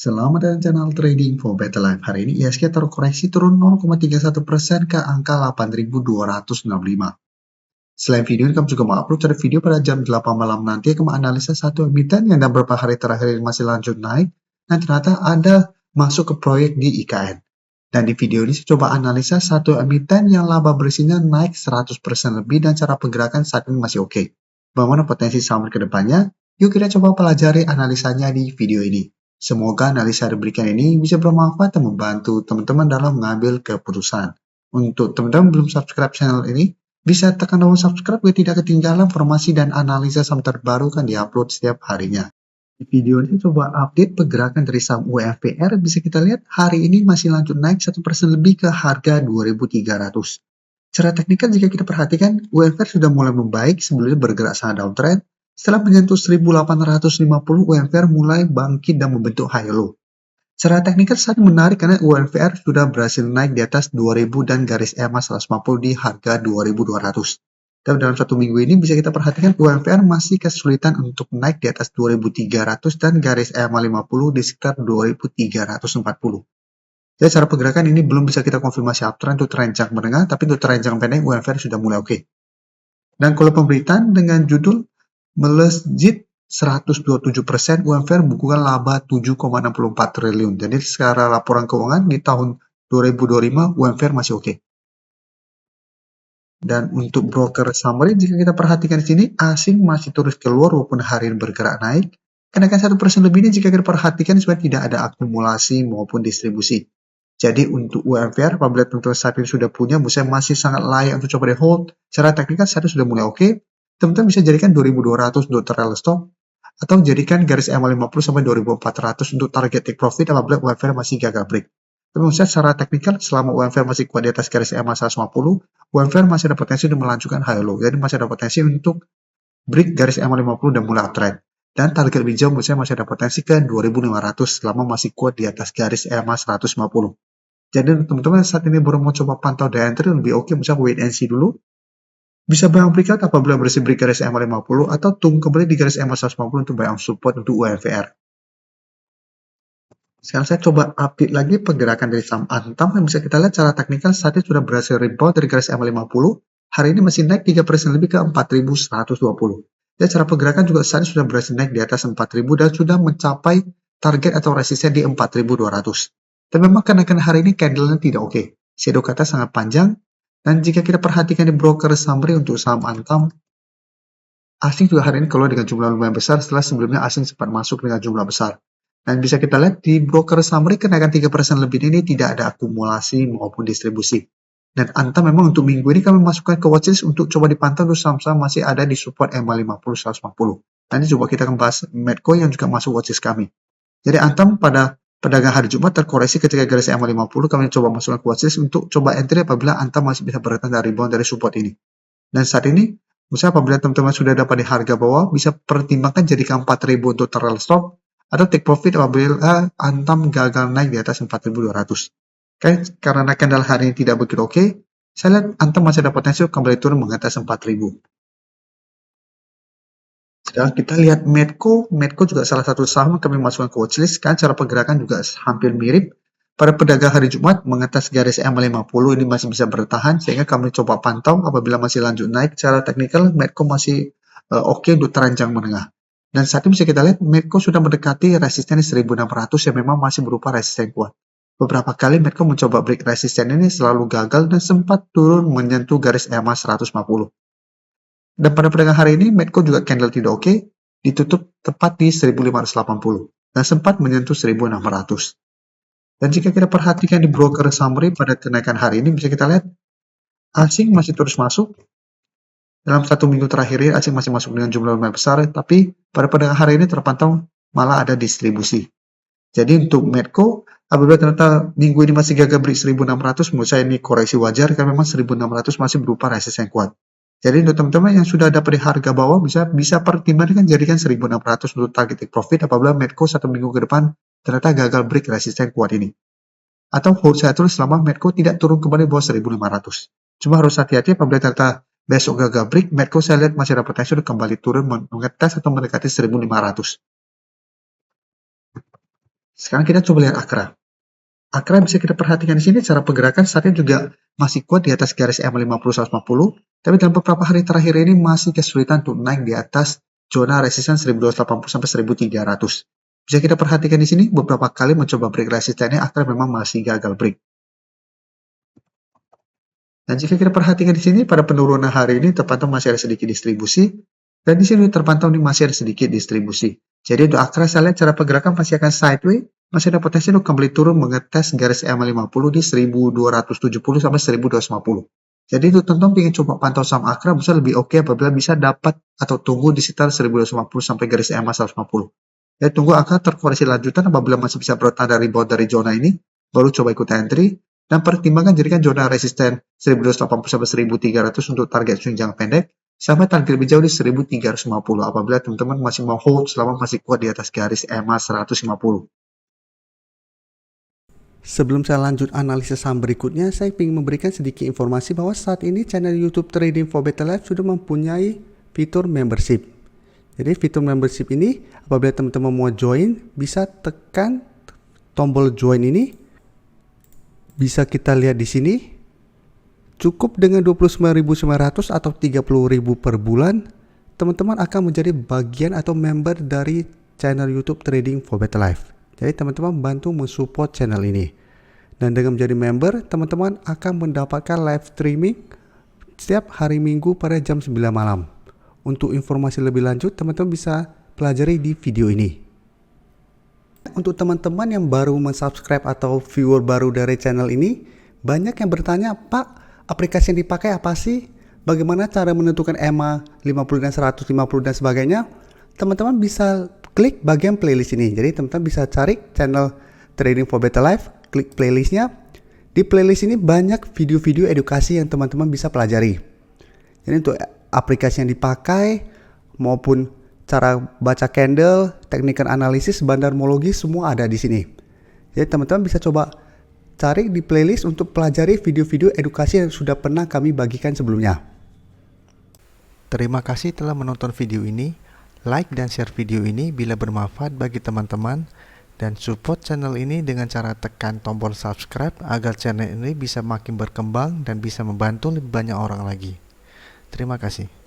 Selamat datang channel Trading for Better Life. Hari ini IHSG terkoreksi turun 0,31% ke angka 8.265. Selain video ini, kami juga mengupload cara video pada jam 8 malam nanti akan menganalisa satu emiten yang dalam beberapa hari terakhir ini masih lanjut naik dan ternyata ada masuk ke proyek di IKN. Dan di video ini saya coba analisa satu emiten yang laba bersihnya naik 100% lebih dan cara pergerakan saat ini masih oke. Bagaimana potensi saham ke depannya? Yuk kita coba pelajari analisanya di video ini. Semoga analisa diberikan ini bisa bermanfaat dan membantu teman-teman dalam mengambil keputusan. Untuk teman-teman belum subscribe channel ini, bisa tekan tombol subscribe biar tidak ketinggalan informasi dan analisa saham terbaru kan diupload setiap harinya. Di video ini coba update pergerakan dari saham UMVR. Bisa kita lihat hari ini masih lanjut naik 1% lebih ke harga 2.300. Secara teknikal jika kita perhatikan, UMVR sudah mulai membaik sebelumnya bergerak sangat downtrend. Setelah menyentuh 1850, UMVR mulai bangkit dan membentuk high low. Secara teknikal sangat menarik karena UMVR sudah berhasil naik di atas 2000 dan garis EMA 150 di harga 2200. Dan dalam satu minggu ini bisa kita perhatikan UMVR masih kesulitan untuk naik di atas 2300 dan garis EMA 50 di sekitar 2340. Jadi cara pergerakan ini belum bisa kita konfirmasi uptrend untuk trend jangka menengah, tapi untuk trend jangka pendek UMVR sudah mulai oke. Dan kalau pemberitaan dengan judul melejit 127%, UMVR membukukan laba 7,64 triliun. Jadi secara laporan keuangan di tahun 2025 UMVR masih oke. Dan untuk broker summary, jika kita perhatikan di sini, asing masih terus keluar walaupun hari ini bergerak naik. Kenaikan 1% lebih ini jika kita perhatikan sebenarnya tidak ada akumulasi maupun distribusi. Jadi untuk UMVR, apabila teman-teman saat ini sudah punya, misalnya masih sangat layak untuk coba di hold, secara teknikal saat ini sudah mulai oke. Teman-teman bisa jadikan 2200 untuk trail stop, atau jadikan garis EMA 50 sampai 2400 untuk target take profit apabila UMVR masih gagal break. Tapi misalnya secara teknikal, selama UMVR masih kuat di atas garis EMA 150, UMVR masih ada potensi untuk melanjutkan high low. Jadi masih ada potensi untuk break garis EMA 50 dan mulai uptrend. Dan target lebih jauh misalnya masih ada potensi ke 2500 selama masih kuat di atas garis EMA 150. Jadi teman-teman saat ini baru mau coba pantau day entry lebih oke, misalnya wait and see dulu. Bisa buy on breakout apabila bersih break garis EMA 50 atau tunggu kembali di garis EMA 150 untuk buy on support untuk UMVR. Sekarang saya coba update lagi pergerakan dari saham Antam yang bisa kita lihat secara teknikal saat ini sudah berhasil rebound dari garis EMA 50. Hari ini masih naik 3% lebih ke 4120. Dan cara pergerakan juga saat ini sudah berhasil naik di atas 4000 dan sudah mencapai target atau resisten di 4200. Dan memang kenaikan hari ini candle-nya tidak oke. Shadow kata sangat panjang. Dan jika kita perhatikan di broker summary untuk saham Antam, asing juga hari ini keluar dengan jumlah lumayan besar setelah sebelumnya asing sempat masuk dengan jumlah besar. Dan bisa kita lihat di broker summary kenaikan 3% lebih ini tidak ada akumulasi maupun distribusi. Dan Antam memang untuk minggu ini kami masukkan ke watchlist untuk coba dipantau untuk saham-saham masih ada di support EMA 50 150. Nanti coba kita akan bahas Medco yang juga masuk watchlist kami. Jadi Antam pada perdagangan hari Jumat terkoreksi ketika garis EMA 50, kami coba masukkan ke watchlist untuk coba entry apabila Antam masih bisa bertahan dari rebound dari support ini. Dan saat ini, misalnya apabila teman-teman sudah dapat di harga bawah, bisa pertimbangkan jadikan 4000 untuk trail stop, atau take profit apabila Antam gagal naik di atas 4200. Karena candle hari ini tidak begitu oke, saya lihat Antam masih ada potensi kembali turun mengatas 4000. Sekarang kita lihat Medco juga salah satu saham yang kami masukkan ke watchlist, kan cara pergerakan juga hampir mirip. Pada perdagangan hari Jumat mengatas garis EMA 50 ini masih bisa bertahan, sehingga kami coba pantau apabila masih lanjut naik. Secara teknikal Medco masih oke untuk terancang menengah. Dan saat ini bisa kita lihat Medco sudah mendekati resisten 1600 yang memang masih berupa resisten kuat. Beberapa kali Medco mencoba break resisten ini selalu gagal dan sempat turun menyentuh garis EMA 150. Dan pada perdagangan hari ini, Medco juga candle tidak oke, ditutup tepat di 1580 dan sempat menyentuh 1600. Dan jika kita perhatikan di broker summary pada kenaikan hari ini, bisa kita lihat asing masih terus masuk. Dalam satu minggu terakhir ini, asing masih masuk dengan jumlah lumayan besar, tapi pada perdagangan hari ini terpantau malah ada distribusi. Jadi untuk Medco, apabila ternyata minggu ini masih gagal break 1600, menurut saya ini koreksi wajar, karena memang 1600 masih berupa resisten kuat. Jadi untuk teman-teman yang sudah dapat di harga bawah bisa pertimbangkan jadikan 1600 untuk target take profit apabila Medco satu minggu ke depan ternyata gagal break resisten kuat ini. Atau hold saya terus selama Medco tidak turun kembali bawah 1500. Cuma harus hati-hati apabila ternyata besok gagal break, Medco saya lihat masih ada potensi untuk kembali turun mengetes atau mendekati 1500. Sekarang kita coba lihat Akra. Akra bisa kita perhatikan di sini cara pergerakan saat ini juga masih kuat di atas garis EMA 50-150, tapi dalam beberapa hari terakhir ini masih kesulitan untuk naik di atas zona resisten 1280 sampai 1300. Bisa kita perhatikan di sini beberapa kali mencoba break resistennya, Akra memang masih gagal break. Dan jika kita perhatikan di sini pada penurunan hari ini terpantau masih ada sedikit distribusi, dan di sini terpantau ini masih ada sedikit distribusi. Jadi untuk Akra saya lihat cara pergerakan masih akan sideways, masih ada potensi untuk kembali turun mengetes garis EMA 50 di 1270 sampai 1250. Jadi untuk teman-teman ingin coba pantau saham Akra bisa lebih oke apabila bisa dapat atau tunggu di sekitar 1250 sampai garis EMA 150. Ya, tunggu Akra terkoreksi lanjutan apabila masih bisa bertahan dari rebound dari zona ini, baru coba ikut entry. Dan pertimbangkan jadikan zona resisten 1280 sampai 1300 untuk target swing jangka pendek, sampai target lebih jauh di 1350 apabila teman-teman masih mau hold selama masih kuat di atas garis EMA 150. Sebelum saya lanjut analisis saham berikutnya, saya ingin memberikan sedikit informasi bahwa saat ini channel YouTube Trading for Better Life sudah mempunyai fitur membership. Jadi fitur membership ini apabila teman-teman mau join, bisa tekan tombol join ini. Bisa kita lihat di sini, cukup dengan 29.900 atau 30.000 per bulan, teman-teman akan menjadi bagian atau member dari channel YouTube Trading for Better Life. Jadi teman-teman bantu mensupport channel ini. Dan dengan menjadi member, teman-teman akan mendapatkan live streaming setiap hari Minggu pada jam 9 malam. Untuk informasi lebih lanjut, teman-teman bisa pelajari di video ini. Untuk teman-teman yang baru mensubscribe atau viewer baru dari channel ini, banyak yang bertanya, Pak, aplikasi yang dipakai apa sih? Bagaimana cara menentukan EMA 50 dan 150 dan sebagainya? Teman-teman bisa klik bagian playlist ini. Jadi teman-teman bisa cari channel Trading for Better Life, klik playlistnya. Di playlist ini banyak video-video edukasi yang teman-teman bisa pelajari. Jadi untuk aplikasi yang dipakai maupun cara baca candle, teknikal analisis, bandarmologi semua ada di sini. Jadi teman-teman bisa coba cari di playlist untuk pelajari video-video edukasi yang sudah pernah kami bagikan sebelumnya. Terima kasih telah menonton video ini. Like dan share video ini bila bermanfaat bagi teman-teman, dan support channel ini dengan cara tekan tombol subscribe agar channel ini bisa makin berkembang dan bisa membantu lebih banyak orang lagi. Terima kasih.